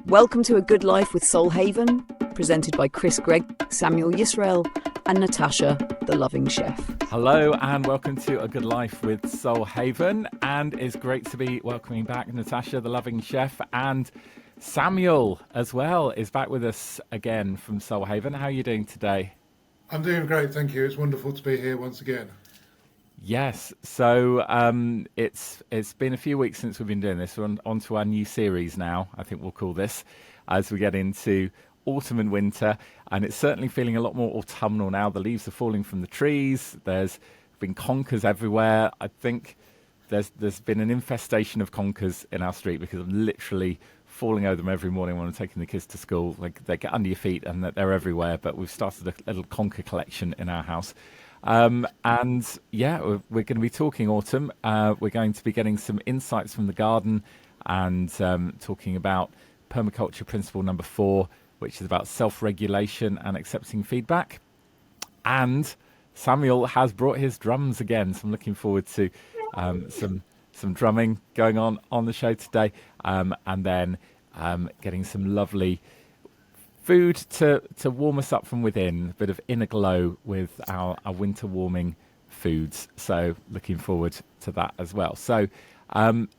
Welcome to A Good Life with Soul Haven, presented by Chris Gregg, Samuel Yisrael, and Natasha, the loving chef. Hello and welcome to A Good Life with Soul Haven, and it's great to be welcoming back Natasha, the loving chef, and Samuel as well is back with us again from Soul Haven. How are you doing today? I'm doing great, thank you. It's wonderful to be here once again. Yes, so it's been a few weeks since we've been doing this. We're on to our new series now, I think we'll call this, as we get into autumn and winter, and it's certainly feeling a lot more autumnal now. The leaves are falling from the trees. There's been conkers everywhere. I think there's been an infestation of conkers in our street because I'm literally falling over them every morning when I'm taking the kids to school. Like, they get under your feet and they're everywhere, but we've started a little conker collection in our house. And yeah, we're going to be talking autumn. We're going to be getting some insights from the garden and talking about permaculture principle number 4, which is about self-regulation and accepting feedback. And Samuel has brought his drums again, so I'm looking forward to some drumming going on the show today, and then getting some lovely food to warm us up from within, a bit of inner glow with our winter warming foods. So looking forward to that as well. So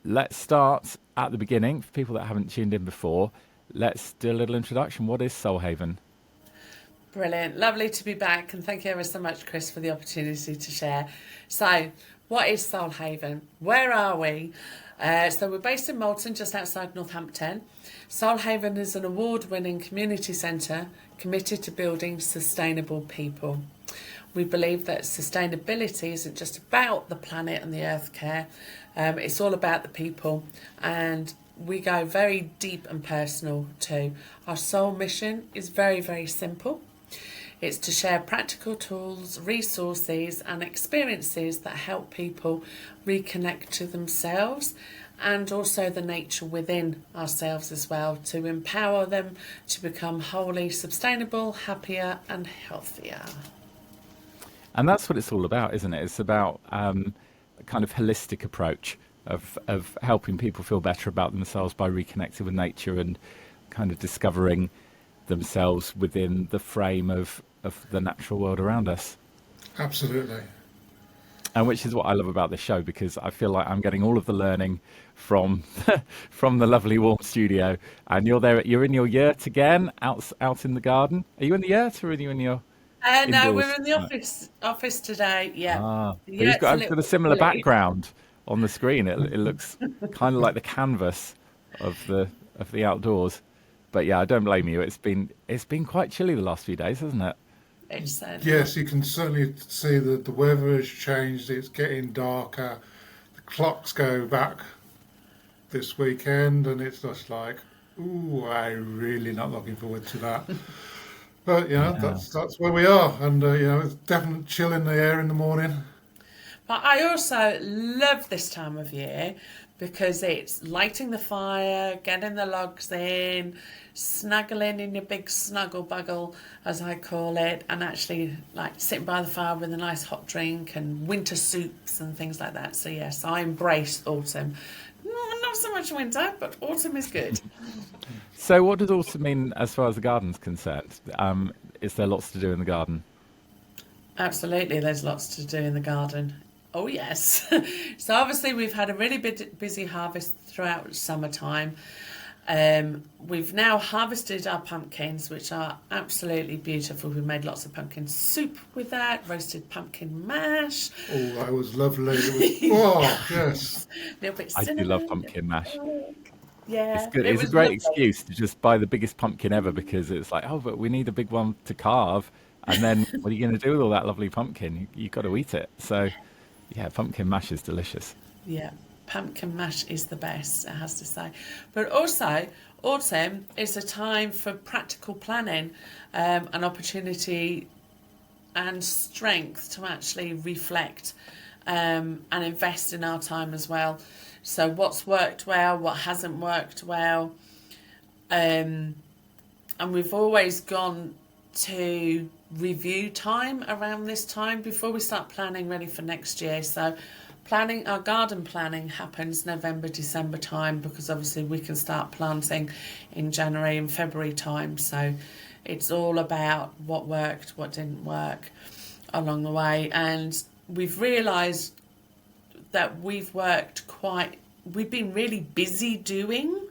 let's start at the beginning. For people that haven't tuned in before, let's do a little introduction. What is Soul Haven? Brilliant. Lovely to be back, and thank you ever so much, Chris, for the opportunity to share. So what is Soul Haven? Where are we? So we're based in Malton, just outside Northampton. Soul Haven is an award-winning community centre committed to building sustainable people. We believe that sustainability isn't just about the planet and the earth care, it's all about the people, and we go very deep and personal too. Our sole mission is very, very simple. It's to share practical tools, resources and experiences that help people reconnect to themselves and also the nature within ourselves as well, to empower them to become wholly sustainable, happier and healthier. And that's what it's all about, isn't it? It's about a kind of holistic approach of helping people feel better about themselves by reconnecting with nature and kind of discovering themselves within the frame of the natural world around us. Absolutely. And which is what I love about this show, because I feel like I'm getting all of the learning from the lovely warm studio, and you're in your yurt again, out in the garden. Are you in the yurt or are you in your No, we're in the office today. Yeah. But I've got a similar background on the screen. It looks kind of like the canvas of the outdoors. But yeah, I don't blame you. It's been quite chilly the last few days, hasn't it? Yes, you can certainly see that the weather has changed. It's getting darker. The clocks go back this weekend, and it's just like, ooh, I'm really not looking forward to that. But that's where we are, and it's definite chill in the air in the morning. But I also love this time of year because it's lighting the fire, getting the logs in, snuggling in your big snuggle buggle, as I call it, and actually like sitting by the fire with a nice hot drink and winter soups and things like that. So yes, I embrace autumn. Not so much winter, but autumn is good. So what does autumn mean as far as the garden's concerned? Is there lots to do in the garden? Absolutely, there's lots to do in the garden. Oh yes. So obviously we've had a really busy harvest throughout summertime. We've now harvested our pumpkins, which are absolutely beautiful. We made lots of pumpkin soup with that, roasted pumpkin mash. Oh, that was lovely. It was, oh, yes. A little bit I cinnamon. do love pumpkin mash. Yeah. It's good. It's a great excuse to just buy the biggest pumpkin ever, because it's like, oh, but we need a big one to carve. And then what are you going to do with all that lovely pumpkin? You've got to eat it. So yeah, pumpkin mash is delicious. Yeah, pumpkin mash is the best, I have to say. But also, autumn is a time for practical planning, an opportunity and strength to actually reflect and invest in our time as well. So what's worked well, what hasn't worked well. And we've always gone to review time around this time before we start planning ready for next year. So planning, our garden planning happens November, December time, because obviously we can start planting in January and February time. So it's all about what worked, what didn't work along the way. And we've realised that we've been really busy doing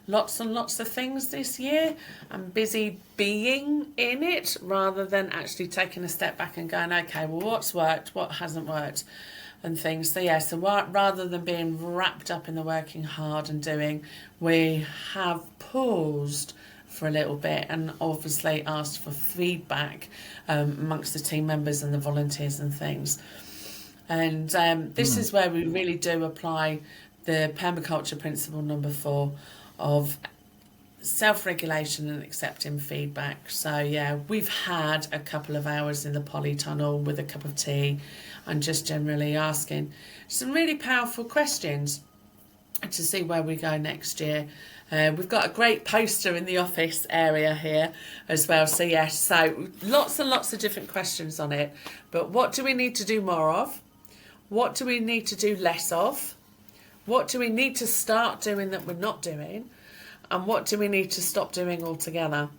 lots and lots of things this year and busy being in it, rather than actually taking a step back and going, okay, well, what's worked, what hasn't worked, and things. So yeah, so rather than being wrapped up in the working hard and doing, we have paused for a little bit and obviously asked for feedback amongst the team members and the volunteers and things. And this is where we really do apply the permaculture principle number 4 of self-regulation and accepting feedback. So yeah, we've had a couple of hours in the polytunnel with a cup of tea and just generally asking some really powerful questions to see where we go next year. We've got a great poster in the office area here as well. So yes, so lots and lots of different questions on it. But what do we need to do more of? What do we need to do less of? What do we need to start doing that we're not doing? And what do we need to stop doing altogether?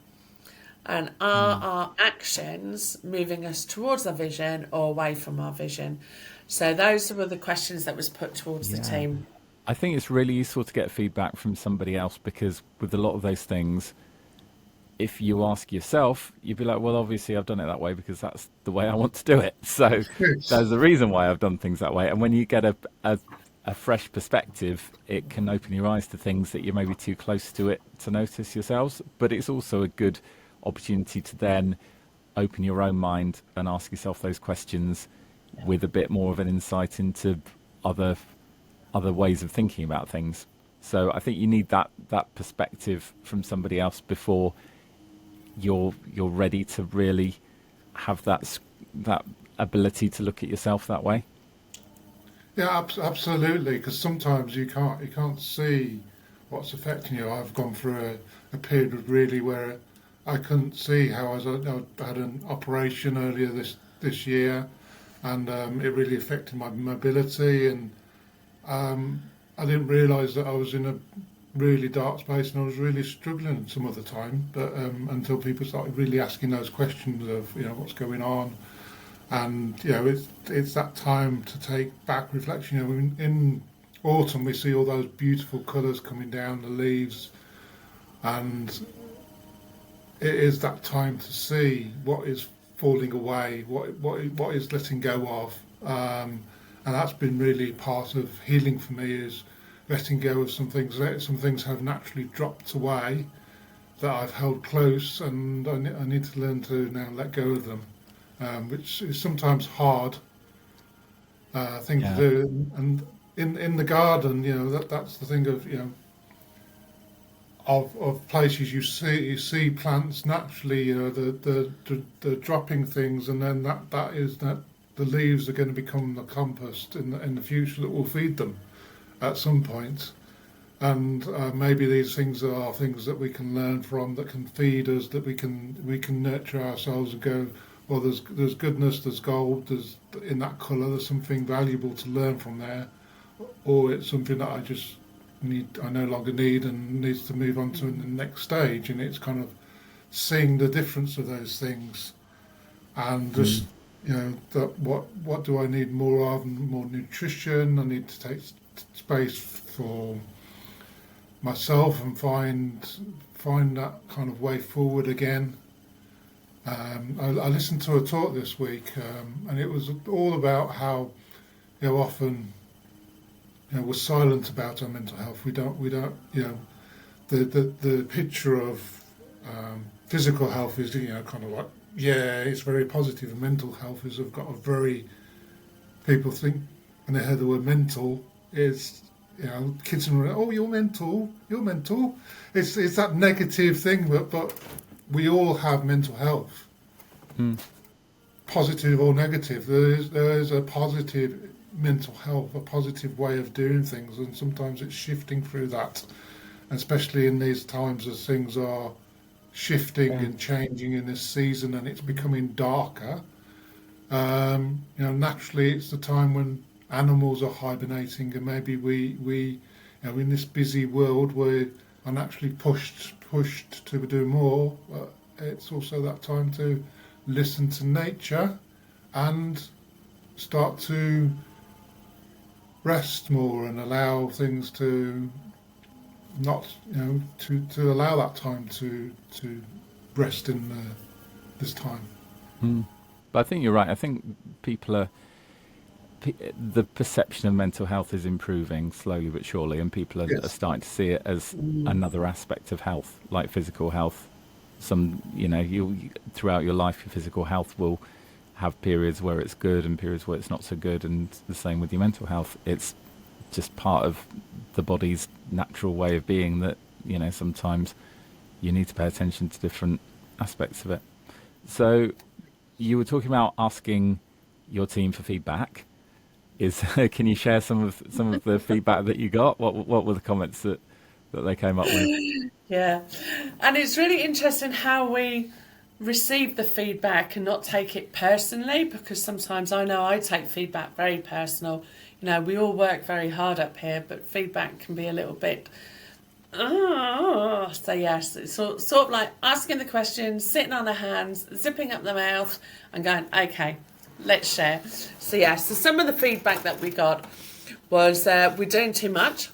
And are our actions moving us towards our vision or away from our vision? So those were the questions that was put towards the team. I think it's really useful to get feedback from somebody else, because with a lot of those things, if you ask yourself, you'd be like, well, obviously I've done it that way because that's the way I want to do it. So there's the reason why I've done things that way. And when you get a fresh perspective, it can open your eyes to things that you're maybe too close to it to notice yourselves. But it's also a good opportunity to then open your own mind and ask yourself those questions with a bit more of an insight into other ways of thinking about things. So I think you need that perspective from somebody else before you're ready to really have that ability to look at yourself that way. Yeah, absolutely. Because sometimes you can't see what's affecting you. I've gone through a period really where I couldn't see how I had an operation earlier this year, and it really affected my mobility, and I didn't realise that I was in a really dark space and I was really struggling some of the time. But until people started really asking those questions of what's going on. And it's that time to take back reflection. In autumn we see all those beautiful colours coming down the leaves, and it is that time to see what is falling away, what is letting go of, and that's been really part of healing for me, is letting go of some things. Some things have naturally dropped away that I've held close, and I need to learn to now let go of them. Which is sometimes hard thing to do, and in the garden, that's the thing of places you see plants naturally, the dropping things, and then that is that the leaves are going to become the compost in the future that will feed them at some point. And maybe these things are things that we can learn from, that can feed us, that we can nurture ourselves and go, well, there's goodness, there's gold, there's in that colour, there's something valuable to learn from there, or it's something that I no longer need and needs to move on to the next stage. And it's kind of seeing the difference of those things, and just that what do I need more of? More nutrition. I need to take space for myself and find that kind of way forward again. I listened to a talk this week, and it was all about how often we're silent about our mental health. We don't the picture of physical health is kind of like, it's very positive, and mental health is got a very, people think when they hear the word mental, is kids are, oh, you're mental. It's that negative thing, but we all have mental health, positive or negative. There is a positive mental health, a positive way of doing things, and sometimes it's shifting through that, especially in these times as things are shifting and changing in this season, and it's becoming darker. Naturally, it's the time when animals are hibernating, and maybe we in this busy world we are naturally pushed to do more. But it's also that time to listen to nature and start to rest more and allow things to not to allow that time to rest in this time. But I think you're right. I think the perception of mental health is improving slowly but surely, and people are starting to see it as another aspect of health, like physical health. You throughout your life, your physical health will have periods where it's good and periods where it's not so good, and the same with your mental health. It's just part of the body's natural way of being that, sometimes you need to pay attention to different aspects of it. So you were talking about asking your team for feedback. Can you share some of the feedback that you got? What were the comments that they came up with? Yeah, and it's really interesting how we receive the feedback and not take it personally, because sometimes I know I take feedback very personal. We all work very hard up here, but feedback can be a little bit so yes, it's sort of like asking the question, sitting on the hands, zipping up the mouth and going, okay, let's share. So some of the feedback that we got was we're doing too much.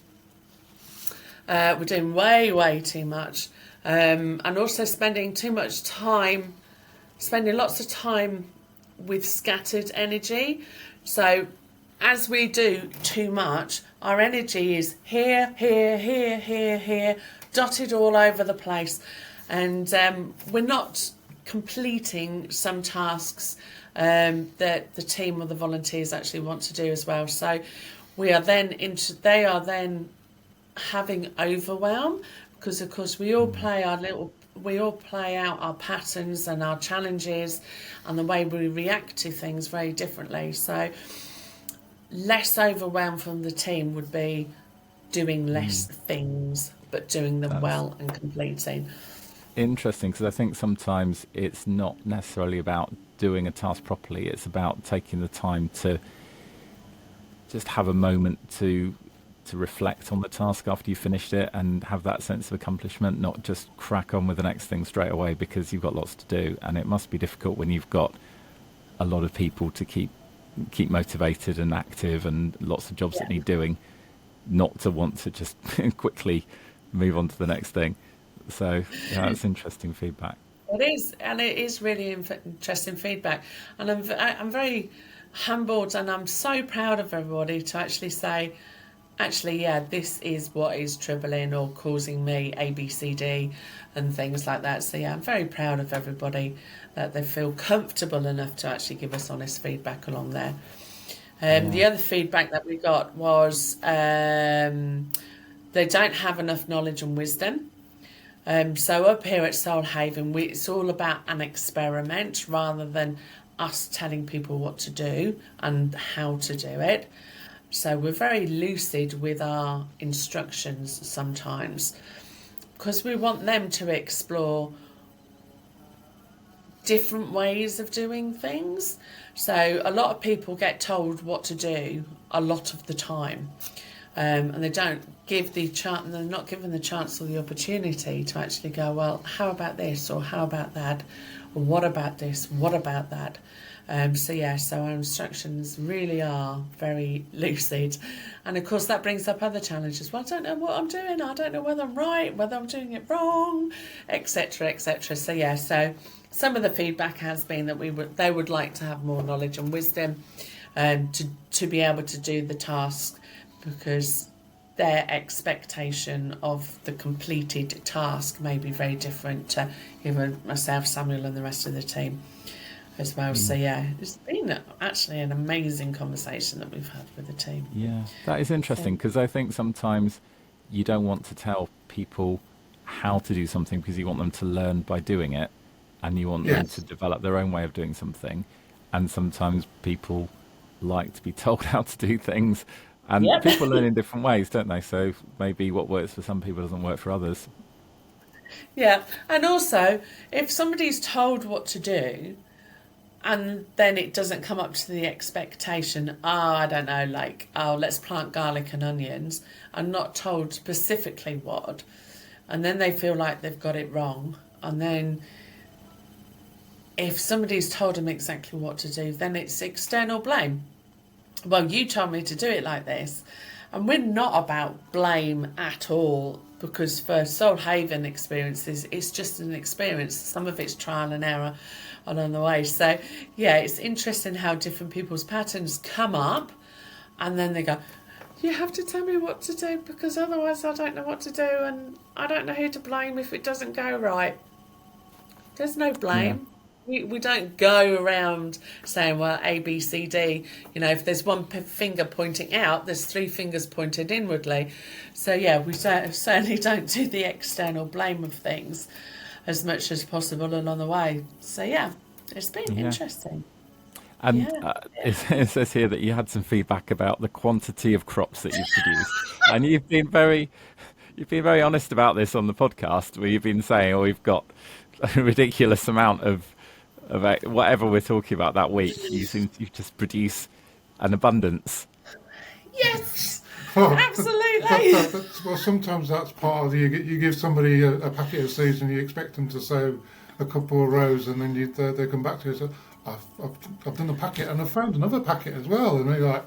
We're doing way too much, and also spending lots of time with scattered energy. So as we do too much, our energy is here, dotted all over the place, and we're not completing some tasks that the team or the volunteers actually want to do as well. So they are then having overwhelm, because of course we all play out our patterns and our challenges and the way we react to things very differently. So less overwhelm from the team would be doing less things but doing them well and completing. Interesting, because I think sometimes it's not necessarily about doing a task properly. It's about taking the time to just have a moment to reflect on the task after you finished it and have that sense of accomplishment, not just crack on with the next thing straight away because you've got lots to do. And it must be difficult when you've got a lot of people to keep motivated and active and lots of jobs that need doing, not to want to just quickly move on to the next thing. So that's interesting feedback. It is, and it is really interesting feedback. And I'm very humbled, and I'm so proud of everybody to actually say, this is what is troubling or causing me A, B, C, D, and things like that. So I'm very proud of everybody that they feel comfortable enough to actually give us honest feedback along there. The other feedback that we got was they don't have enough knowledge and wisdom. So up here at Soul Haven, it's all about an experiment rather than us telling people what to do and how to do it. So we're very lucid with our instructions sometimes, because we want them to explore different ways of doing things. So a lot of people get told what to do a lot of the time, and they don't give they're not given the chance or the opportunity to actually go, well, how about this, or how about that, or what about this, what about that. So our instructions really are very lucid, and of course that brings up other challenges. Well, I don't know what I'm doing, I don't know whether I'm right, whether I'm doing it wrong, etc. So some of the feedback has been that they would like to have more knowledge and wisdom to be able to do the task, because their expectation of the completed task may be very different to even myself, Samuel, and the rest of the team as well. So it's been actually an amazing conversation that we've had with the team. Yeah, that is interesting, because I think sometimes you don't want to tell people how to do something because you want them to learn by doing it, and you want them to develop their own way of doing something. And sometimes people like to be told how to do things, and people learn in different ways, don't they? So maybe what works for some people doesn't work for others. Yeah, and also if somebody's told what to do and then it doesn't come up to the expectation. I don't know, like, let's plant garlic and onions. I'm not told specifically what, and then they feel like they've got it wrong. And then if somebody's told them exactly what to do, then it's external blame. Well, you told me to do it like this. And we're not about blame at all, because for Soul Haven experiences, it's just an experience. Some of it's trial and error along the way. So, yeah, it's interesting how different people's patterns come up, and then they go, you have to tell me what to do, because otherwise I don't know what to do, and I don't know who to blame if it doesn't go right. There's no blame. We don't go around saying, well, A, B, C, D. You know, if there's one finger pointing out, there's 3 fingers pointed inwardly. So, yeah, we certainly don't do the external blame of things as much as possible along the way. So, yeah, it's been interesting. And it says here that you had some feedback about the quantity of crops that you've produced. And you've been very honest about this on the podcast, where you've been saying, we've got a ridiculous amount of whatever we're talking about that week. You just produce an abundance. Yes, absolutely. Well, sometimes that's part of you give somebody a packet of seeds and you expect them to sow a couple of rows, and then they come back to you and say, I've done a packet and I've found another packet as well, and they're like,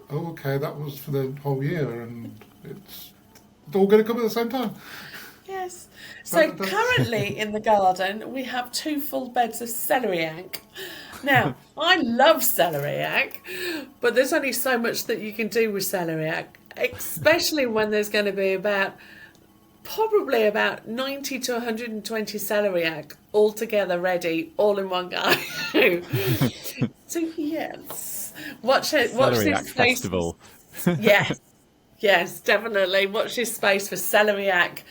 oh, okay, that was for the whole year, and it's all going to come at the same time. Yes. So currently in the garden we have 2 full beds of celeriac. Now, I love celeriac, but there's only so much that you can do with celeriac, especially when there's going to be probably about 90 to 120 celeriac all together ready, all in one go. So yes, watch this space. Festival. Yes, definitely. Watch this space for celeriac.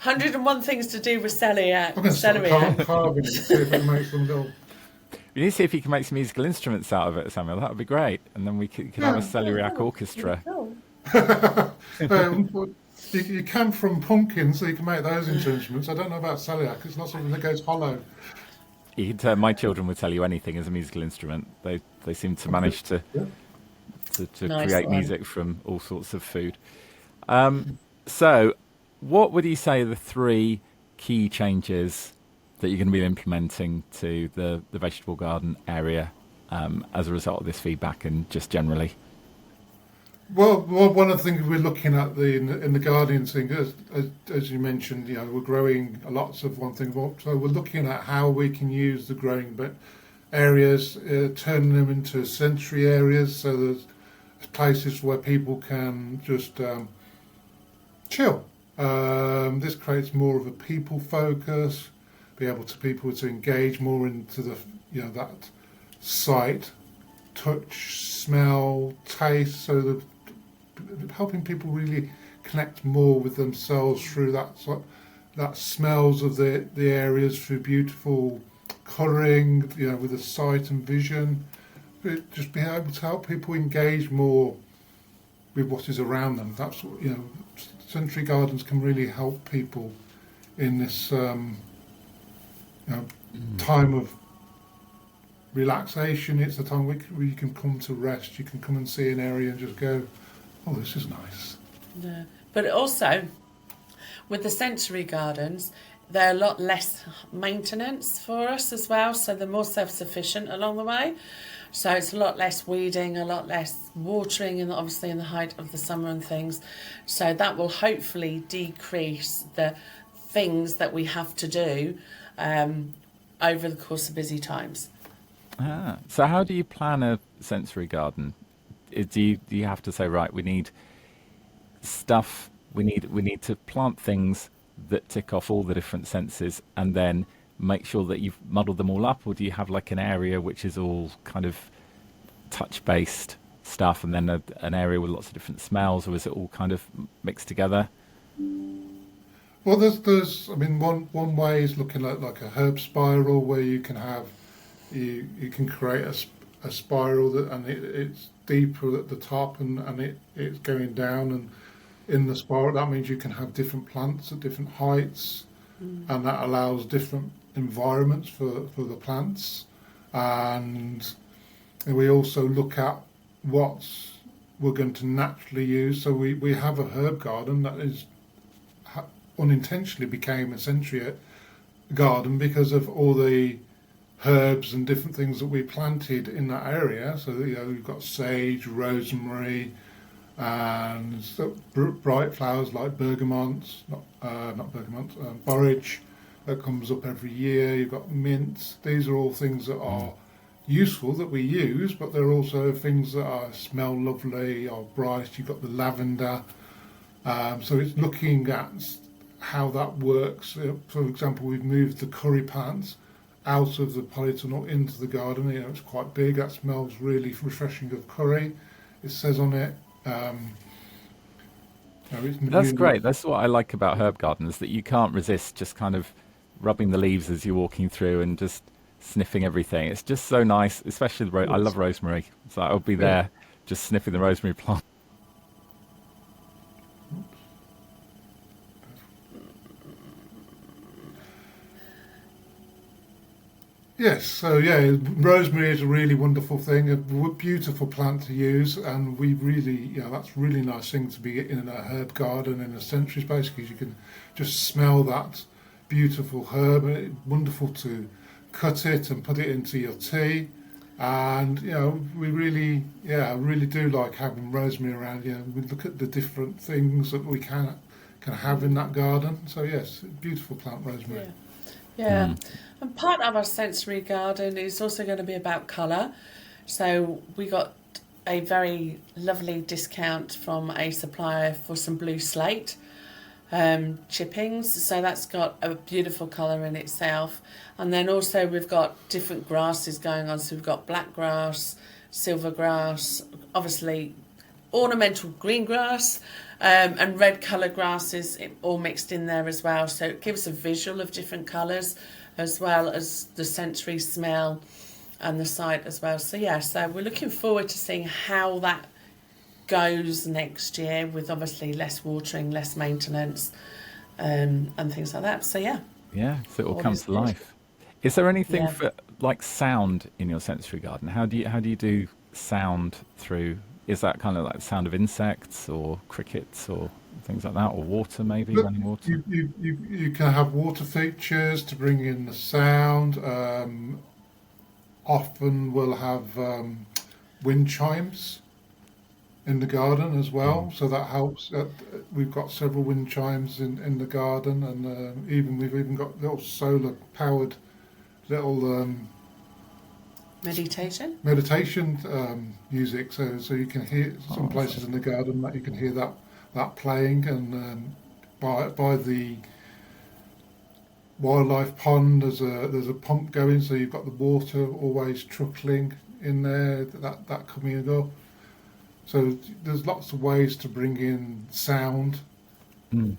101 things to do with celeriac. I'm going to start carving it, see if it makes them go. You need to see if you can make some musical instruments out of it, Samuel. That would be great. And then we could have a celeriac orchestra. You can from pumpkins, so you can make those into instruments. I don't know about celeriac. It's not something that goes hollow. My children would tell you anything as a musical instrument. They seem to manage to create music from all sorts of food. So, what would you say are the 3 key changes that you're going to be implementing to the vegetable garden area as a result of this feedback, and just generally? Well, one of the things we're looking at in the garden thing, as you mentioned, we're growing lots of one thing. So we're looking at how we can use the growing areas, turning them into sensory areas. So there's places where people can just chill. This creates more of a people focus, be able to people to engage more into the that sight, touch, smell, taste. So helping people really connect more with themselves through that smells of the areas, through beautiful colouring, with the sight and vision. Just being able to help people engage more with what is around them. That's what sensory gardens can really help people in this time of relaxation. It's a time where you can come to rest. You can come and see an area and just go, oh, this is nice. Yeah. But also, with the sensory gardens, they're a lot less maintenance for us as well, so they're more self-sufficient along the way. So it's a lot less weeding, a lot less watering, and obviously in the height of the summer and things. So that will hopefully decrease the things that we have to do over the course of busy times. So how do you plan a sensory garden? Do you have to say, right, we need stuff, we need to plant things that tick off all the different senses, and then make sure that you've muddled them all up? Or do you have like an area which is all kind of touch-based stuff, and then an area with lots of different smells, or is it all kind of mixed together? Well, there's one way is looking at like a herb spiral, where you can have you can create a spiral and it's deeper at the top and it's going down, and in the spiral that means you can have different plants at different heights, and that allows different environments for the plants. and we also look at what we're going to naturally use. So we have a herb garden that is unintentionally became a century garden because of all the herbs and different things that we planted in that area. So we've got sage, rosemary, and bright flowers like bergamot, not bergamot, borage that comes up every year. You've got mint. These are all things that are useful that we use, but they're also things that smell lovely or bright. You've got the lavender. So it's looking at how that works. For example, we've moved the curry plants out of the polytunnel into the garden. It's quite big. That smells really refreshing of curry. It says on it. That's great. That's what I like about herb gardens, that you can't resist just kind of rubbing the leaves as you're walking through and just sniffing everything. It's just so nice, especially I love rosemary. So I'll be there just sniffing the rosemary plant. Yes, so rosemary is a really wonderful thing, a beautiful plant to use, and we really, that's a really nice thing to be in a herb garden in a sensory space, because you can just smell that beautiful herb, and it's wonderful to cut it and put it into your tea. And we really do like having rosemary around. We look at the different things that we can have in that garden. So yes, beautiful plant, rosemary. Yeah. And part of our sensory garden is also going to be about colour. So we got a very lovely discount from a supplier for some blue slate chippings. So that's got a beautiful colour in itself. And then also we've got different grasses going on. So we've got black grass, silver grass, obviously ornamental green grass, and red colour grasses all mixed in there as well. So it gives a visual of different colours as well as the sensory smell and the sight as well. So so we're looking forward to seeing how that goes next year, with obviously less watering, less maintenance, and things like that. So so it all comes to life. Is there anything for like sound in your sensory garden? How do you do sound through? Is that kind of like the sound of insects or crickets or things like that, or water maybe, running water? You can have water features to bring in the sound. Often we'll have wind chimes in the garden as well, so that helps. We've got several wind chimes in the garden, and we've even got little solar powered little meditation music, so you can hear some places in the garden that you can hear that playing, and by the wildlife pond there's a pump going, so you've got the water always trickling in there, that coming up. So there's lots of ways to bring in sound. No,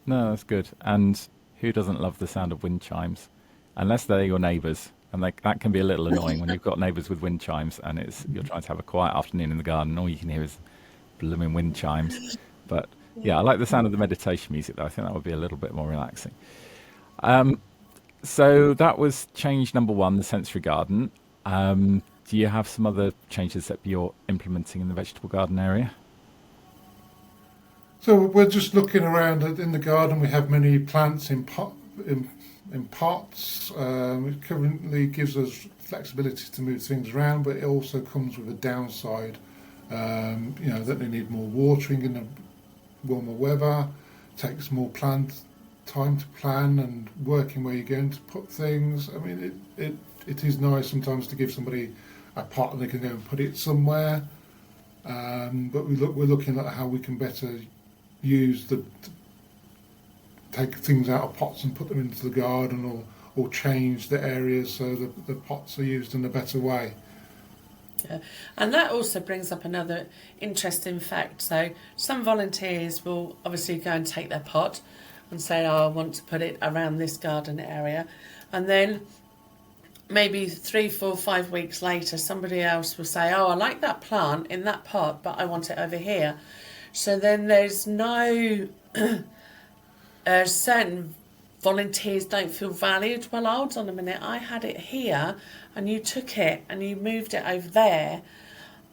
that's good. And who doesn't love the sound of wind chimes, unless they're your neighbours? And that can be a little annoying when you've got neighbours with wind chimes and you're trying to have a quiet afternoon in the garden and all you can hear is blooming wind chimes. But I like the sound of the meditation music though. I think that would be a little bit more relaxing. So that was change number 1, the sensory garden. Do you have some other changes that you're implementing in the vegetable garden area? So we're just looking around in the garden. We have many plants in pots. It currently gives us flexibility to move things around, but it also comes with a downside. That they need more watering in the warmer weather. Takes more time to plan and working where you're going to put things. I mean, it is nice sometimes to give somebody a pot and they can go and put it somewhere. But we're looking at how we can better use take things out of pots and put them into the garden, or change the areas so that the pots are used in a better way. Yeah, and that also brings up another interesting fact. So some volunteers will obviously go and take their pot and say, I want to put it around this garden area. And then maybe 3, 4, 5 weeks later, somebody else will say, I like that plant in that pot, but I want it over here. So then there's no certain volunteers don't feel valued. Well, hold on a minute, I had it here and you took it and you moved it over there.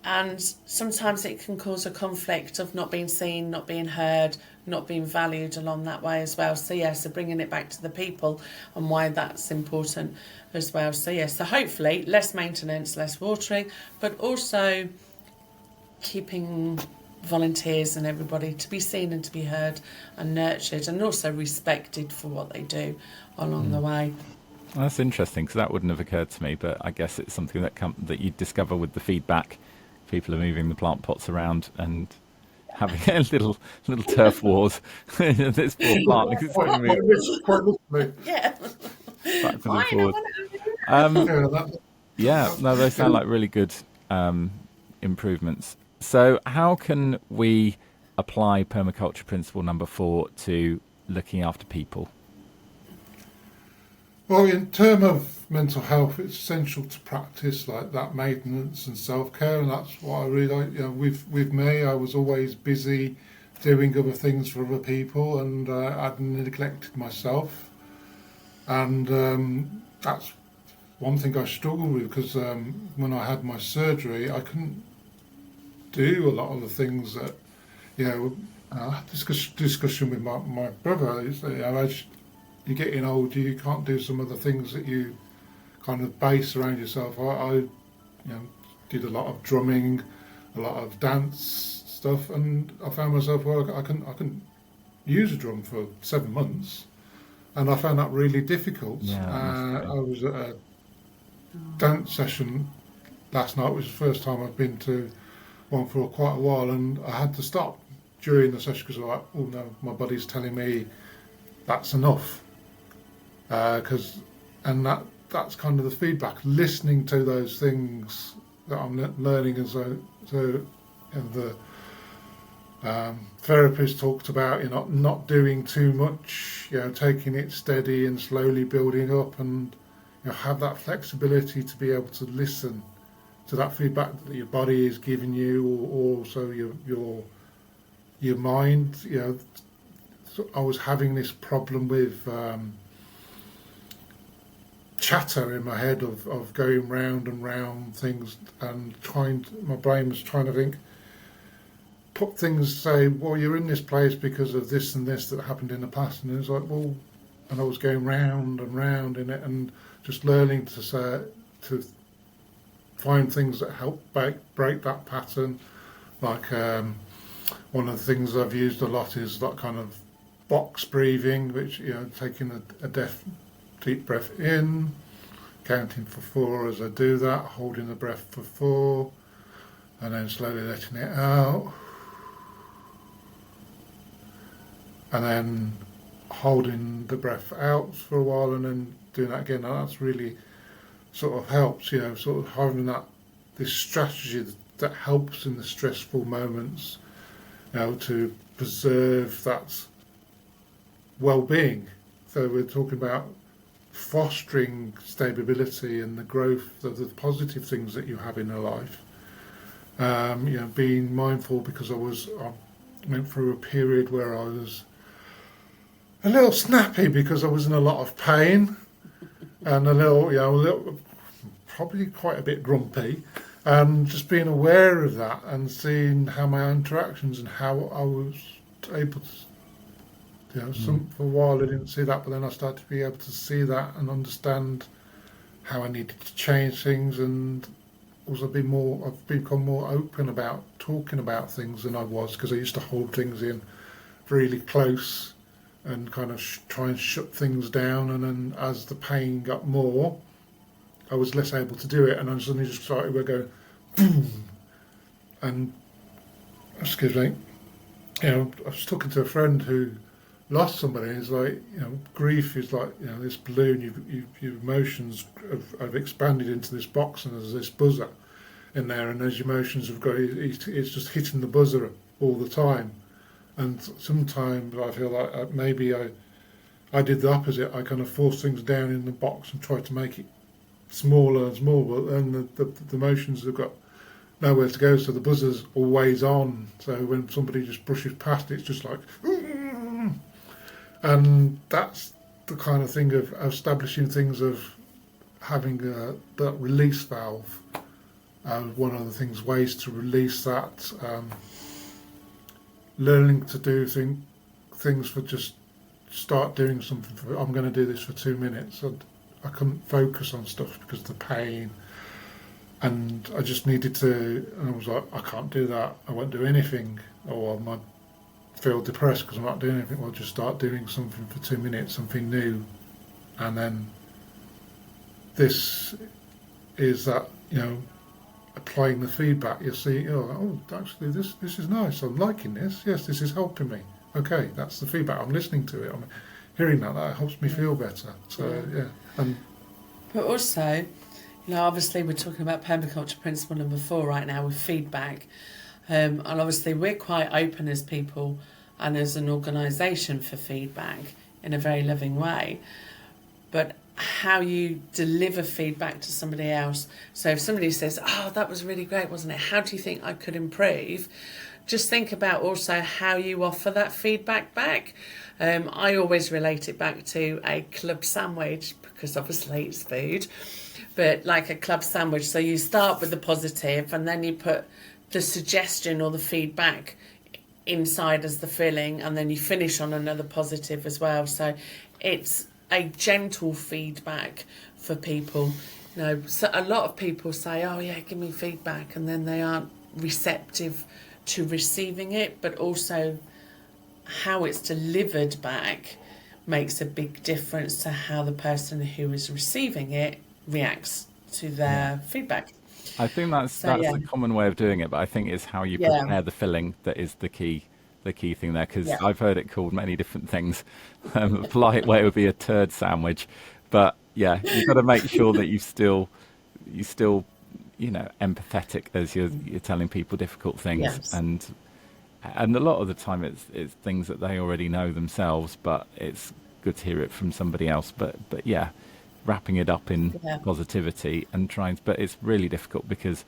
And sometimes it can cause a conflict of not being seen, not being heard, not being valued along that way as well. So yeah, so bringing it back to the people and why that's important as well. So yeah, so hopefully less maintenance, less watering, but also keeping volunteers and everybody to be seen and to be heard and nurtured and also respected for what they do along the way. Well, that's interesting, because that wouldn't have occurred to me, but I guess it's something that you discover with the feedback. People are moving the plant pots around and having a little turf wars. This poor plant is Quite literally. Yeah. backwards and Fine, I forwards. want it. Yeah, that, Yeah, no, those sound like really good improvements. So how can we apply permaculture principle number 4 to looking after people? well, in terms of mental health, it's essential to practice like that maintenance and self-care, and that's what I really like. With me, I was always busy doing other things for other people, and I'd neglected myself, and that's one thing I struggled with, because when I had my surgery, I couldn't do a lot of the things that, I had this discussion with my brother. As you're getting older, you can't do some of the things that you kind of base around yourself. I did a lot of drumming, a lot of dance stuff, and I found myself, I couldn't use a drum for 7 months, and I found that really difficult. Yeah, I was at a dance session last night, which was the first time I've been to one for quite a while, and I had to stop during the session because I was like, oh no, my body's telling me that's enough. And that's kind of the feedback, listening to those things that I'm learning. And so the therapist talked about not doing too much, taking it steady and slowly building up, and have that flexibility to be able to listen to that feedback that your body is giving you, or also your mind. So I was having this problem with chatter in my head of going round and round things, and my brain was trying to think, put things, say, well, you're in this place because of this and this that happened in the past, and it was like, well, and I was going round and round in it, and just learning to find things that help break that pattern. Like one of the things I've used a lot is that kind of box breathing, which taking a deep breath in, counting for 4 as I do that, holding the breath for 4, and then slowly letting it out, and then holding the breath out for a while, and then doing that again. And that's really sort of helps, sort of having this strategy that helps in the stressful moments, to preserve that well-being. So we're talking about fostering stability and the growth of the positive things that you have in your life. Being mindful, because I went through a period where I was a little snappy because I was in a lot of pain, and a little, probably quite a bit grumpy, and just being aware of that and seeing how my interactions and how I was able to, for a while I didn't see that, but then I started to be able to see that and understand how I needed to change things, and also I've become more open about talking about things than I was, because I used to hold things in really close and kind of try and shut things down, and then as the pain got more, I was less able to do it, and I suddenly just started going boom, and excuse me, I was talking to a friend who lost somebody, and it's like, grief is like, this balloon, your emotions have expanded into this box, and there's this buzzer in there, and as your emotions have got, it's just hitting the buzzer all the time. And sometimes I feel like maybe I did the opposite. I kind of forced things down in the box and tried to make it smaller and smaller, but then the emotions have got nowhere to go, so the buzzer's always on. So when somebody just brushes past, it's just like, and that's the kind of thing of establishing things of having that release valve. One of the things, ways to release that, learning to do things for just start doing something. I'm going to do this for 2 minutes. I couldn't focus on stuff because of the pain, and I just needed to. And I was like, I can't do that. I won't do anything, or I might feel depressed because I'm not doing anything. I'll just start doing something for 2 minutes, something new, and then this is that, applying the feedback. You see, actually, this is nice. I'm liking this. Yes, this is helping me. Okay, that's the feedback. I'm listening to it. I'm hearing that. That helps me feel better. So But also, obviously we're talking about permaculture principle number 4 right now with feedback, and obviously we're quite open as people and as an organisation for feedback in a very loving way. But how you deliver feedback to somebody else. So if somebody says, "Oh, that was really great, wasn't it? How do you think I could improve?" Just think about also how you offer that feedback back. I always relate it back to a club sandwich, because obviously it's food, but like a club sandwich. So you start with the positive and then you put the suggestion or the feedback inside as the filling, and then you finish on another positive as well. So it's a gentle feedback for people. So a lot of people say, "Oh yeah, give me feedback," and then they aren't receptive to receiving it. But also how it's delivered back makes a big difference to how the person who is receiving it reacts to their feedback. I think that's a common way of doing it, but I think it's how you prepare the filling that is the key thing there, because I've heard it called many different things. A polite way would be a turd sandwich, but you've got to make sure that you still empathetic as you're telling people difficult things, and a lot of the time it's things that they already know themselves, but it's good to hear it from somebody else. But wrapping it up in positivity and but it's really difficult because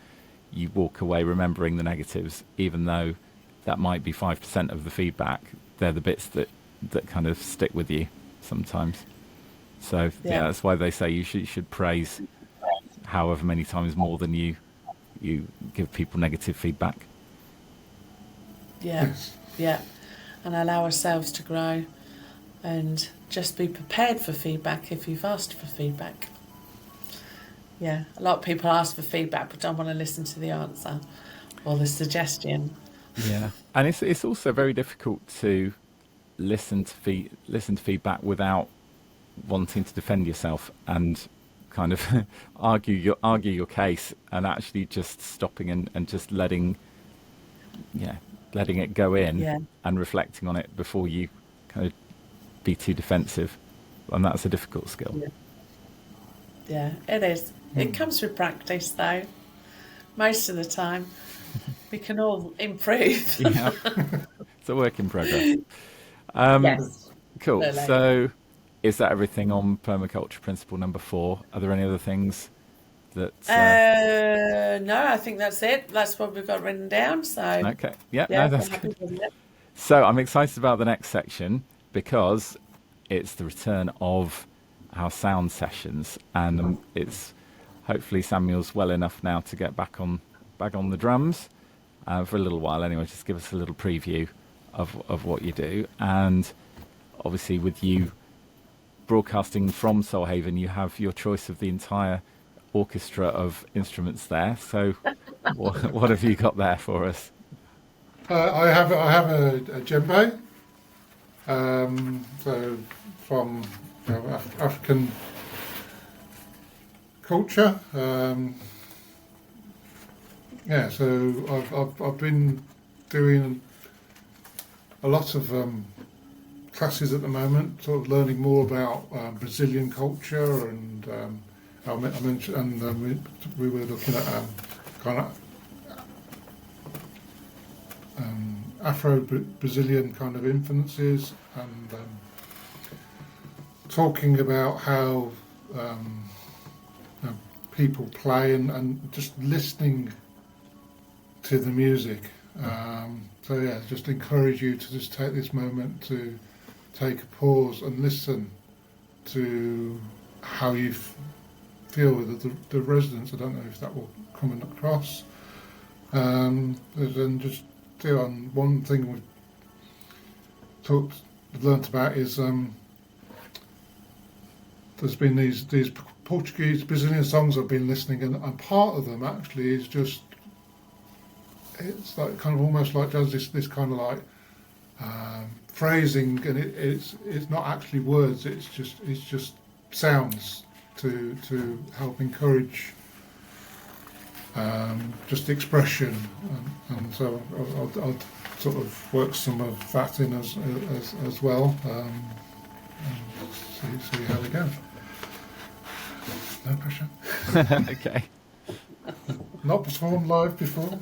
you walk away remembering the negatives, even though that might be 5% of the feedback. They're the bits that kind of stick with you sometimes. So that's why they say you should praise however many times more than you give people negative feedback. And allow ourselves to grow, and just be prepared for feedback if you've asked for feedback. A lot of people ask for feedback but don't want to listen to the answer or the suggestion. And it's also very difficult to listen to feedback without wanting to defend yourself and kind of argue your case, and actually just stopping and just letting it go in and reflecting on it before you kind of be too defensive. And that's a difficult skill. It is. It comes with practice though. Most of the time we can all improve. It's a work in progress. Yes. Cool. Clearly. So is that everything on permaculture principle number 4? Are there any other things that no, I think that's it. That's what we've got written down. So okay. No, that's we're happy good. with it. So I'm excited about the next section because it's the return of our sound sessions, and it's hopefully Samuel's well enough now to get back on the drums for a little while anyway. Just give us a little preview of what you do, and obviously with you broadcasting from Soulhaven, you have your choice of the entire orchestra of instruments there. So what have you got there for us? I have a djembe, so from African culture. So I've been doing a lot of classes at the moment, sort of learning more about Brazilian culture, and I mentioned, and we were looking at kind of Afro-Brazilian kind of influences, and talking about how people play, and just listening to the music. Just encourage you to just take this moment to take a pause and listen to how you feel with the residents. I don't know if that will come across. And then just on one thing we've learnt about is there's been these Portuguese Brazilian songs I've been listening, and part of them actually is just, it's like kind of almost like does this kind of like phrasing, and it's not actually words. It's just sounds to help encourage just expression, and so I'll sort of work some of that in as well, and see how we go. No pressure. Okay. Not performed live before.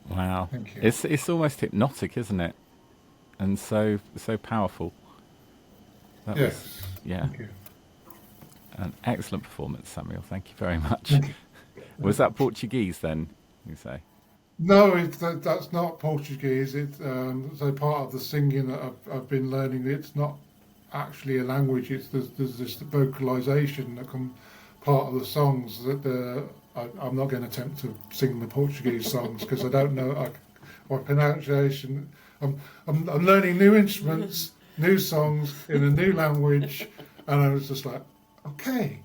Wow. Thank you. It's almost hypnotic, isn't it? And so powerful. That Yes. was, yeah, Thank you. an excellent performance, Samuel. Thank you very much. Thank you. Was that Portuguese then, you say? No, that's not Portuguese. It's so part of the singing that I've been learning. It's not actually a language. There's this vocalization that come part of the songs that I'm not going to attempt to sing the Portuguese songs because I don't know my pronunciation. I'm learning new instruments, new songs in a new language, and I was just like, okay.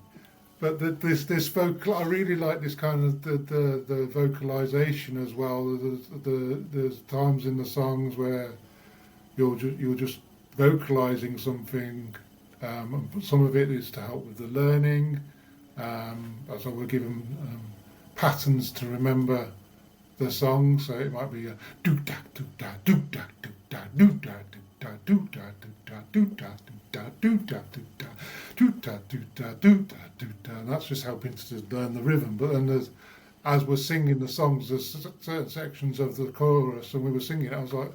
But this vocal, I really like this kind of the vocalization as well. There's times in the songs where you're just vocalizing something. Some of it is to help with the learning. So we'll give them patterns to remember the song. So it might be a do da do da do da do da do da do da do da do da do da do da do da do da do da do da do da, and that's just helping to learn the rhythm. But then as we're singing the songs, there's certain sections of the chorus, and we were singing it. I was like,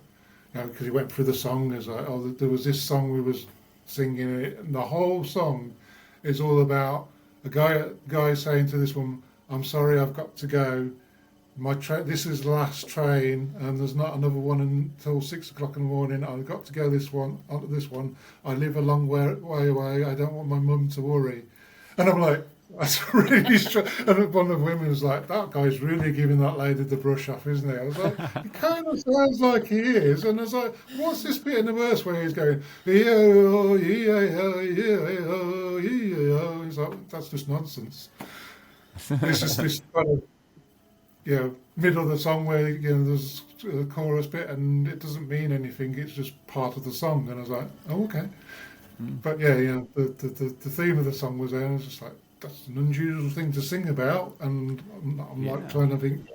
because he went through the song, there's like, oh, there was this song we was singing it, and the whole song is all about a guy saying to this woman, "I'm sorry, I've got to go. This is the last train, and there's not another one until 6 o'clock in the morning. I've got to go this one. I live a long way away. I don't want my mum to worry." And I'm like, That's really strange. And one of the women was like, that guy's really giving that lady the brush off, isn't he? I was like, it kind of sounds like he is. And I was like, what's this bit in the verse where he's going, "Ee-oh, ee-oh, ee-oh, ee-oh." He's like, that's just nonsense. This is this kind of, middle of the song where, there's a chorus bit and it doesn't mean anything. It's just part of the song. And I was like, oh, okay. But the theme of the song was there, and I was just like, that's an unusual thing to sing about, and I'm Yeah. like trying to think.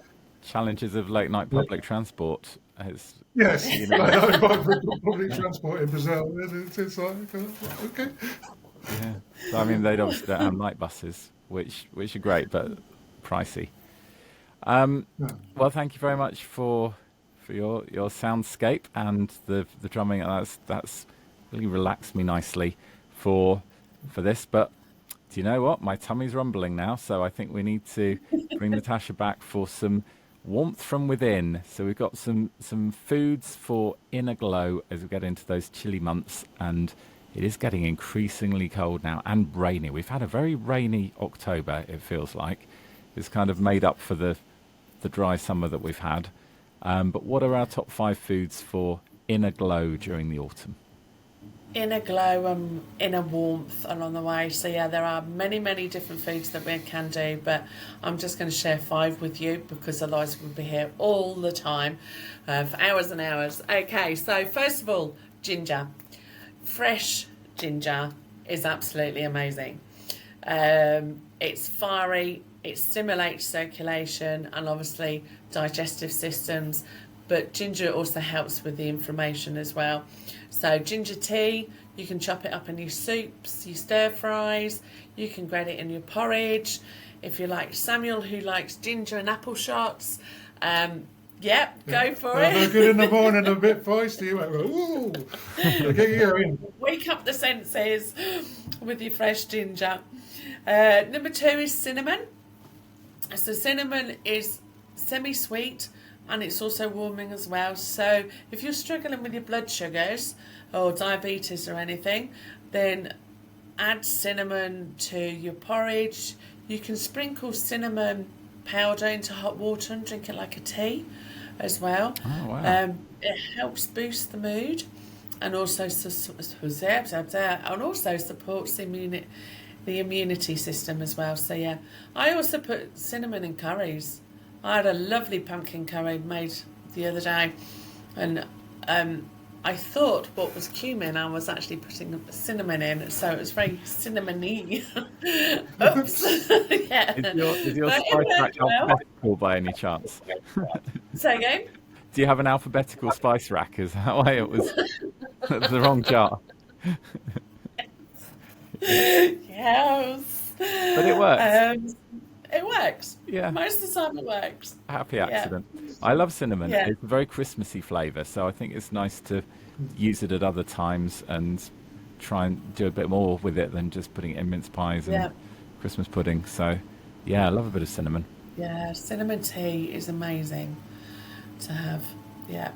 Challenges of late night public transport. Is, Yes, you I know, know about public transport in Brazil. It's like, okay. yeah. So I mean, they obviously don't have night buses, which are great, but pricey. Yeah. Well, thank you very much for your soundscape and the drumming. That's really relaxed me nicely for this. But do you know what? My tummy's rumbling now, so I think we need to bring Natasha back for some warmth from within. So we've got some foods for inner glow as we get into those chilly months, and it is getting increasingly cold now and rainy. We've had a very rainy October, it feels like. It's kind of made up for the dry summer that we've had. But what are our top 5 foods for inner glow during the autumn? Inner glow and inner warmth are on the way. So yeah, there are many different foods that we can do, but I'm just going to share 5 with you because otherwise we'll be here all the time for hours and hours. Okay, so first of all, ginger. Fresh ginger is absolutely amazing. It's fiery, it stimulates circulation and obviously digestive systems, but ginger also helps with the inflammation as well. So ginger tea, you can chop it up in your soups, your stir fries, you can grate it in your porridge. If you're like Samuel who likes ginger and apple shots, go for They're it. good in the morning, a bit feisty. You might go, ooh, okay, going. Wake up the senses with your fresh ginger. Number 2 is cinnamon. So cinnamon is semi-sweet and it's also warming as well. So if you're struggling with your blood sugars or diabetes or anything, then add cinnamon to your porridge. You can sprinkle cinnamon powder into hot water and drink it like a tea as well. Oh, wow. It helps boost the mood and also supports the immunity system as well. So yeah, I also put cinnamon in curries. I had a lovely pumpkin curry made the other day, and I thought what was cumin, I was actually putting cinnamon in, so it was very cinnamony. Oops. Yeah. Is your But it spice rack worked well. alphabetical by any chance? Say again? Do you have an alphabetical spice rack? Is that why it was the wrong jar? Yes. But it works. It works. Yeah. Most of the time it works. Happy accident. I love cinnamon. Yeah. It's a very Christmassy flavour, so I think it's nice to use it at other times and try and do a bit more with it than just putting it in mince pies and Christmas pudding. So, yeah, I love a bit of cinnamon. Yeah, cinnamon tea is amazing to have. Yeah.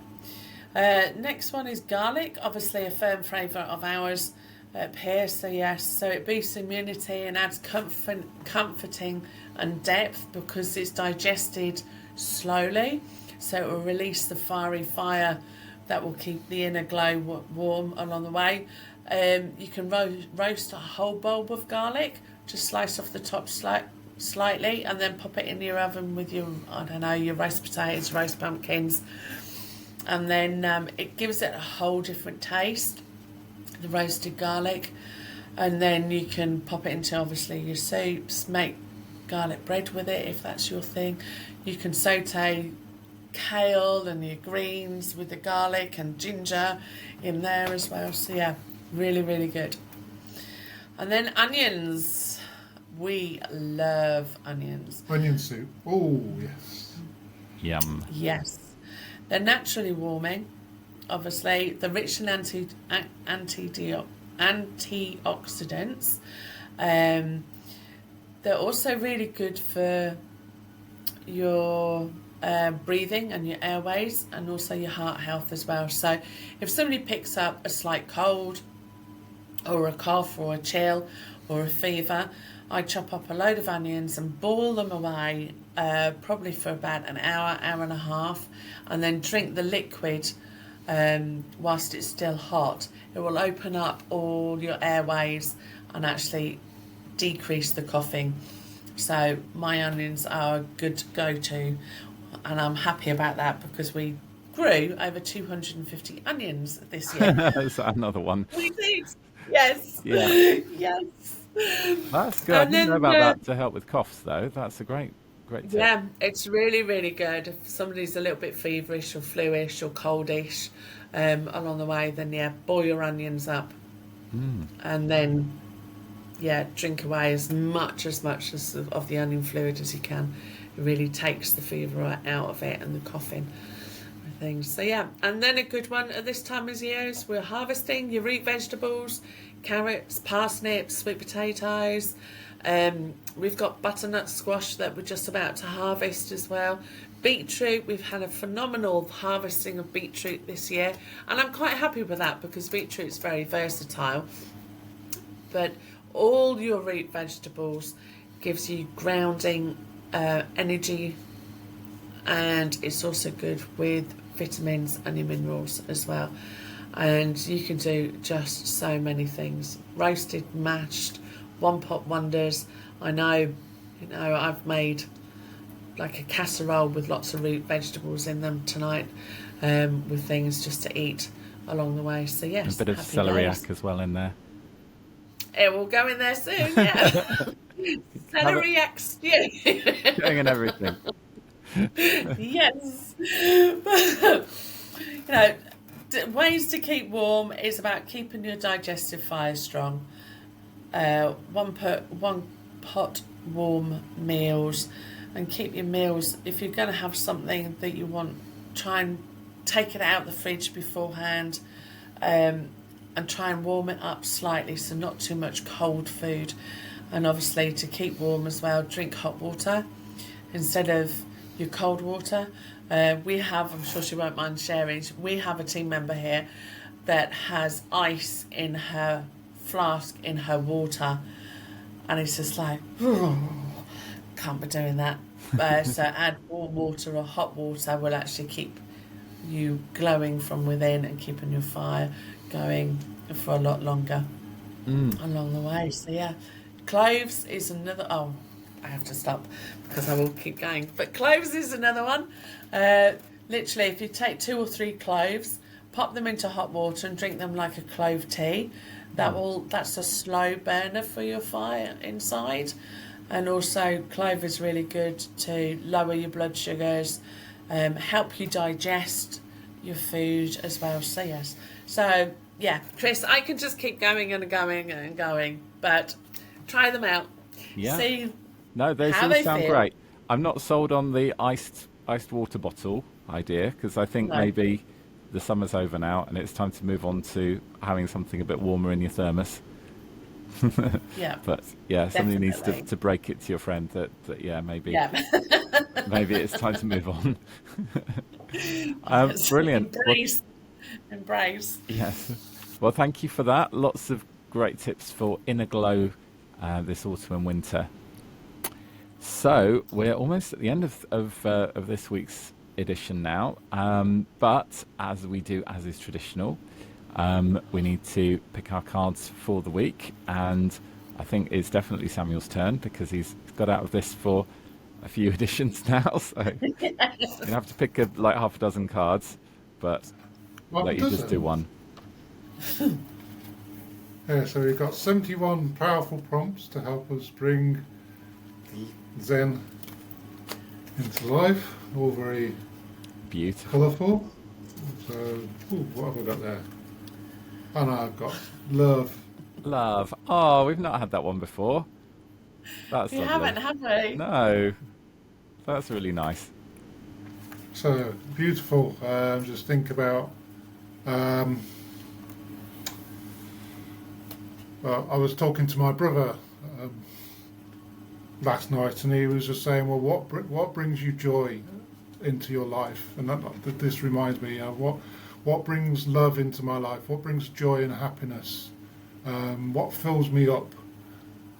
Next one is garlic, obviously a firm favourite of ours up here. So yes, so it boosts immunity and adds comforting and depth because it's digested slowly. So it will release the fiery fire that will keep the inner glow warm along the way. You can roast a whole bulb of garlic, just slice off the top slightly and then pop it in your oven with your, I don't know, your roast potatoes, roast pumpkins, and then it gives it a whole different taste, the roasted garlic. And then you can pop it into obviously your soups, make garlic bread with it if that's your thing. You can saute kale and your greens with the garlic and ginger in there as well. So yeah, really, really good. And then onions. We love onions. Onion soup. Oh, yes. Yum. Yes. They're naturally warming. Obviously, they're rich in antioxidants. They're also really good for your breathing and your airways and also your heart health as well. So if somebody picks up a slight cold or a cough or a chill or a fever, I chop up a load of onions and boil them away, probably for about an hour, hour and a half, and then drink the liquid whilst it's still hot. It will open up all your airways and actually decrease the coughing. So my onions are a good go-to, and I'm happy about that because we grew over 250 onions this year. That's another one. We did. Yes. Yeah. Yes. That's good. I And didn't know then, about that to help with coughs, though. That's a great tip. yeah, it's really, really good. If somebody's a little bit feverish or fluish or coldish along the way, then yeah, boil your onions up, and then drink away as much as of the onion fluid as you can. It really takes the fever out of it and the coughing and things. So yeah, and then a good one at this time of year is we're harvesting your root vegetables, carrots, parsnips, sweet potatoes. We've got butternut squash that we're just about to harvest as well. Beetroot, we've had a phenomenal harvesting of beetroot this year, and I'm quite happy with that because beetroot's very versatile. But all your root vegetables gives you grounding energy, and it's also good with vitamins and your minerals as well. And you can do just so many things. Roasted, mashed, one pot wonders. I know, I've made like a casserole with lots of root vegetables in them tonight, with things just to eat along the way. So yes, a bit of celeriac as well in there. It will go in there soon, yeah. Celeriac stew. Going and everything. Yes. Ways to keep warm is about keeping your digestive fire strong. One pot warm meals, and keep your meals, if you're going to have something that you want, try and take it out of the fridge beforehand, and try and warm it up slightly, so not too much cold food. And obviously to keep warm as well, drink hot water instead of your cold water. We have, I'm sure she won't mind sharing, we have a team member here that has ice in her flask in her water, and it's just like, can't be doing that. So add warm water or hot water will actually keep you glowing from within and keeping your fire going for a lot longer along the way. So yeah, cloves is another, I have to stop because I will keep going, but cloves is another one. Literally, if you take 2 or 3 cloves, pop them into hot water and drink them like a clove tea, that's a slow burner for your fire inside. And also clove is really good to lower your blood sugars, help you digest your food as well. So yes, so yeah, Chris, I can just keep going and going and going, but try them out. Yeah. See no, they how all they sound feel. great. I'm not sold on the iced water bottle idea, because I think maybe the summer's over now and it's time to move on to having something a bit warmer in your thermos. Yeah. But yeah, somebody needs Definitely. to break it to your friend that maybe Yeah. maybe it's time to move on. Brilliant. Embrace. Yes. Well, thank you for that. Lots of great tips for inner glow this autumn and winter. So we're almost at the end of this week's edition now. But as we do, as is traditional, we need to pick our cards for the week. And I think it's definitely Samuel's turn because he's got out of this for a few editions now. So you have to pick like half a dozen cards, but let you just do one. Yeah, so we've got 71 powerful prompts to help us bring Zen into life, all very Beautiful. colourful. So, what have I got there? Oh no, I've got love. Love. Oh, we've not had that one before. That's You lovely. haven't, have we? No. That's really nice. So beautiful. Just think about. Well, I was talking to my brother last night, and he was just saying, "Well, what brings you joy into your life?" And this reminds me of what brings love into my life. What brings joy and happiness? What fills me up?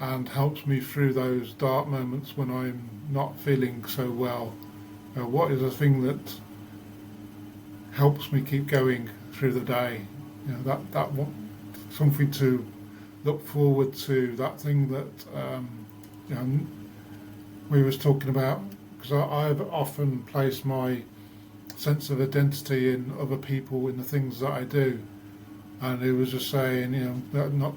and helps me through those dark moments when I'm not feeling so well. What is the thing that helps me keep going through the day? That something to look forward to. That thing that we was talking about, because I've often placed my sense of identity in other people, in the things that I do, and it was just saying, that not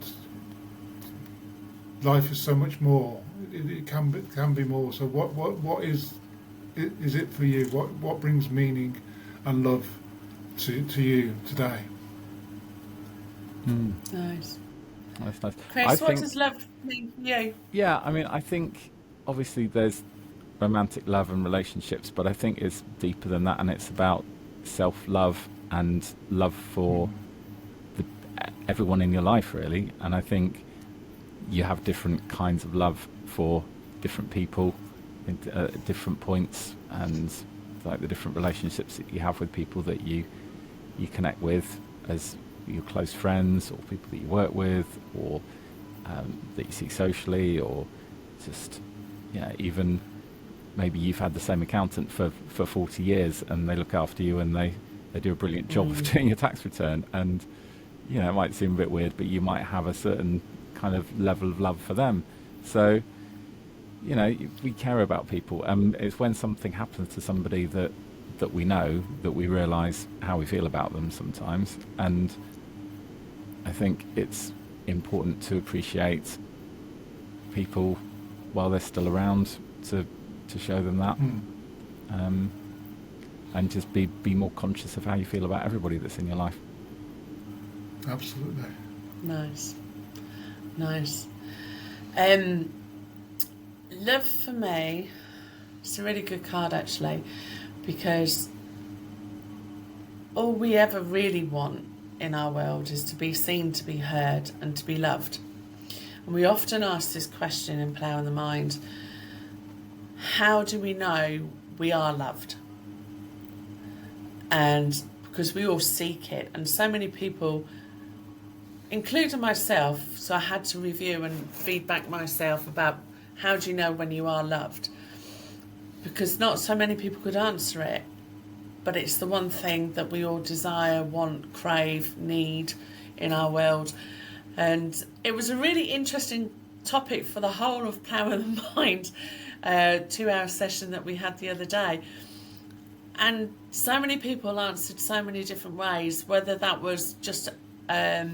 life is so much more. It can be more. So what is it for you? What brings meaning and love to you today? Nice. That's nice. Chris, what does love mean for you? Yeah, I mean, I think obviously there's romantic love and relationships, but I think it's deeper than that, and it's about self-love and love for everyone in your life, really. And I think you have different kinds of love for different people at different points, and like the different relationships that you have with people that you connect with as your close friends, or people that you work with, or that you see socially, or just even maybe you've had the same accountant for 40 years and they look after you, and they do a brilliant job of doing your tax return, and it might seem a bit weird, but you might have a certain kind of level of love for them. So we care about people, and it's when something happens to somebody that we know, that we realise how we feel about them sometimes. And I think it's important to appreciate people while they're still around, to show them that, and just be more conscious of how you feel about everybody that's in your life. Absolutely. Nice. Love for me, it's a really good card actually, because all we ever really want in our world is to be seen, to be heard, and to be loved. And we often ask this question in Play on the Mind: how do we know we are loved? And because we all seek it, and so many people, including myself, so I had to review and feedback myself about how do you know when you are loved, because not so many people could answer it, but it's the one thing that we all desire, want, crave, need in our world. And it was a really interesting topic for the whole of Power of the Mind 2-hour session that we had the other day, and so many people answered so many different ways, whether that was just a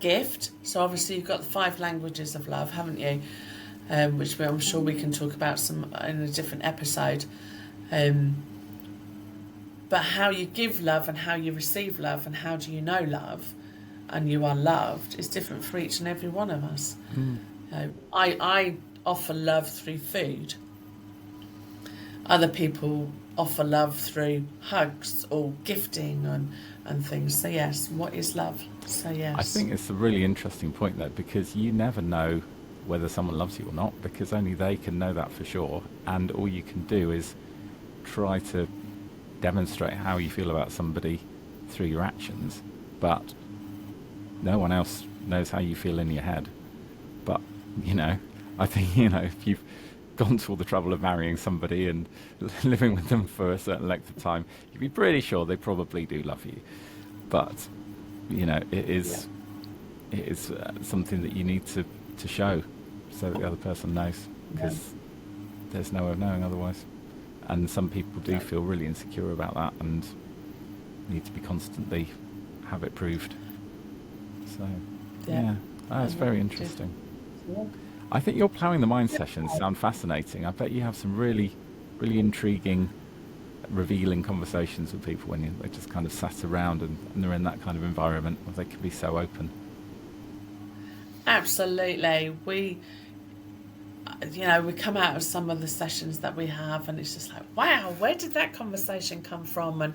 gift. So obviously you've got the 5 languages of love, haven't you? Which I'm sure we can talk about some in a different episode. But how you give love and how you receive love and how do you know love and you are loved is different for each and every one of us. I offer love through food. Other people offer love through hugs or gifting and things. So yes, what is love? So yes. I think it's a really interesting point there, because you never know whether someone loves you or not, because only they can know that for sure, and all you can do is try to demonstrate how you feel about somebody through your actions, but no one else knows how you feel in your head. But I think if you've gone to all the trouble of marrying somebody and living with them for a certain length of time, you'd be pretty sure they probably do love you. But it is something that you need to show, so that the other person knows, because there's no way of knowing otherwise. And some people do feel really insecure about that and need to be constantly have it proved. So it's very interesting. I think your Ploughing the Mind sessions sound fascinating. I bet you have some really, really intriguing, revealing conversations with people when they just kind of sat around and they're in that kind of environment where they can be so open. Absolutely. We come out of some of the sessions that we have and it's just like, wow, where did that conversation come from? And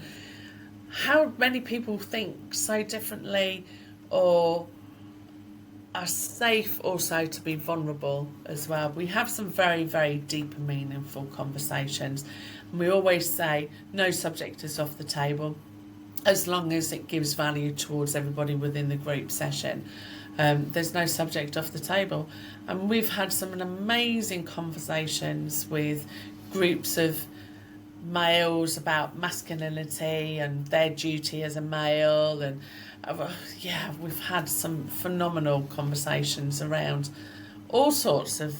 how many people think so differently or are safe also to be vulnerable as well. We have some very, very deep and meaningful conversations. And we always say no subject is off the table as long as it gives value towards everybody within the group session. There's no subject off the table. And we've had some amazing conversations with groups of males about masculinity and their duty as a male, and we've had some phenomenal conversations around all sorts of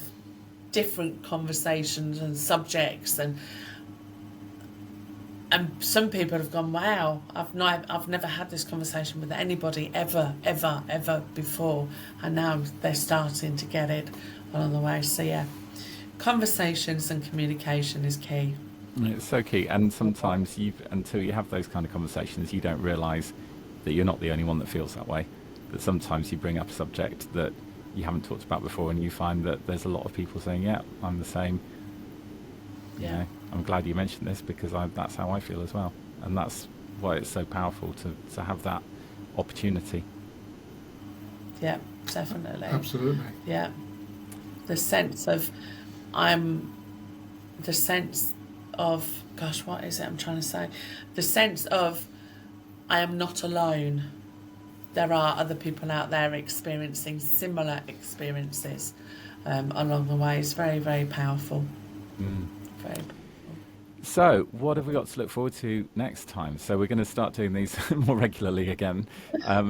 different conversations and subjects, and some people have gone, wow, I've never had this conversation with anybody ever before, and now they're starting to get it along the way. So yeah, conversations and communication is key. It's so key, and sometimes until you have those kind of conversations, you don't realise that you're not the only one that feels that way. That sometimes you bring up a subject that you haven't talked about before, and you find that there's a lot of people saying, yeah, I'm the same. You know, I'm glad you mentioned this, because that's how I feel as well, and that's why it's so powerful to have that opportunity. Yeah, definitely. Absolutely. Yeah, the sense of gosh, what is it I'm trying to say? The sense of I am not alone. There are other people out there experiencing similar experiences along the way. It's very, very powerful. Very powerful. So, what have we got to look forward to next time? So we're going to start doing these more regularly again.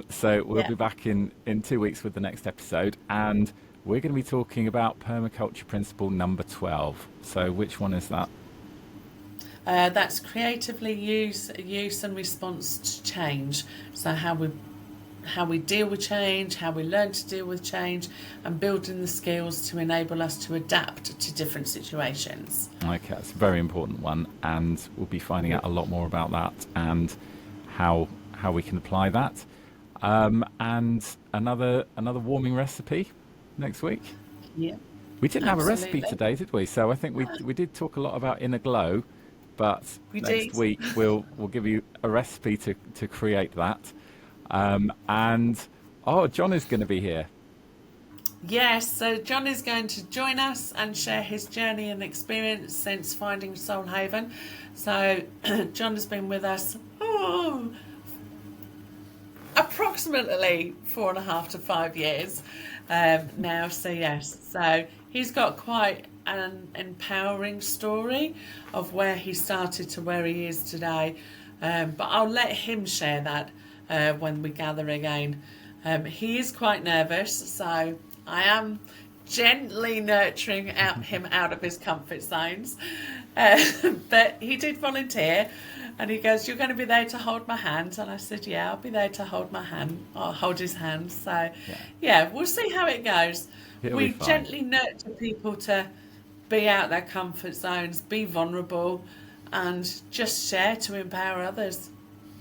So we'll be back in 2 weeks with the next episode, and we're going to be talking about permaculture principle number 12. So which one is that? That's creatively use and response to change. So how we deal with change, how we learn to deal with change, and building the skills to enable us to adapt to different situations. Okay, that's a very important one, and we'll be finding out a lot more about that and how we can apply that. And another warming recipe next week. Yeah. We didn't have a recipe Absolutely. today, did we? So I think we did talk a lot about inner glow, but next week we'll give you a recipe to create that. And John is going to be here. Yes, so John is going to join us and share his journey and experience since finding Soul Haven. So John has been with us approximately 4.5 to 5 years now. So yes, so he's got quite an empowering story of where he started to where he is today. But I'll let him share that when we gather again. He is quite nervous, so I am gently nurturing him out of his comfort zones. But he did volunteer, and he goes, "You're going to be there to hold my hand?" And I said, "Yeah, I'll be there to hold my hand. I'll hold his hand." So, yeah, we'll see how it goes. We gently nurture people to be out their comfort zones, be vulnerable, and just share to empower others.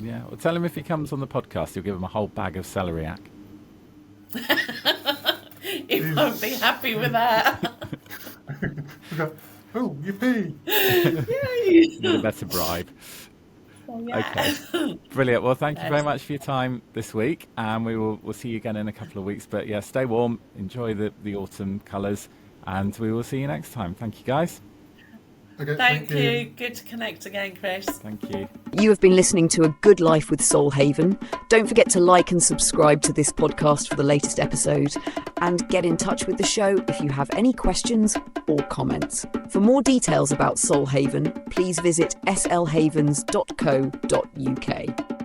Yeah, well, tell him if he comes on the podcast, you'll give him a whole bag of celeriac. He won't be happy with that. Oh, yippee! Yay! Need a better bribe. Yeah. Okay, brilliant. Well, thank you very much for your time this week, and we'll see you again in a couple of weeks. But yeah, stay warm, enjoy the autumn colours, and we will see you next time. Thank you, guys. Okay, Thank you. Good to connect again, Chris. Thank you. You have been listening to A Good Life with Soul Haven. Don't forget to like and subscribe to this podcast for the latest episode, and get in touch with the show if you have any questions or comments. For more details about Soul Haven, please visit slhavens.co.uk.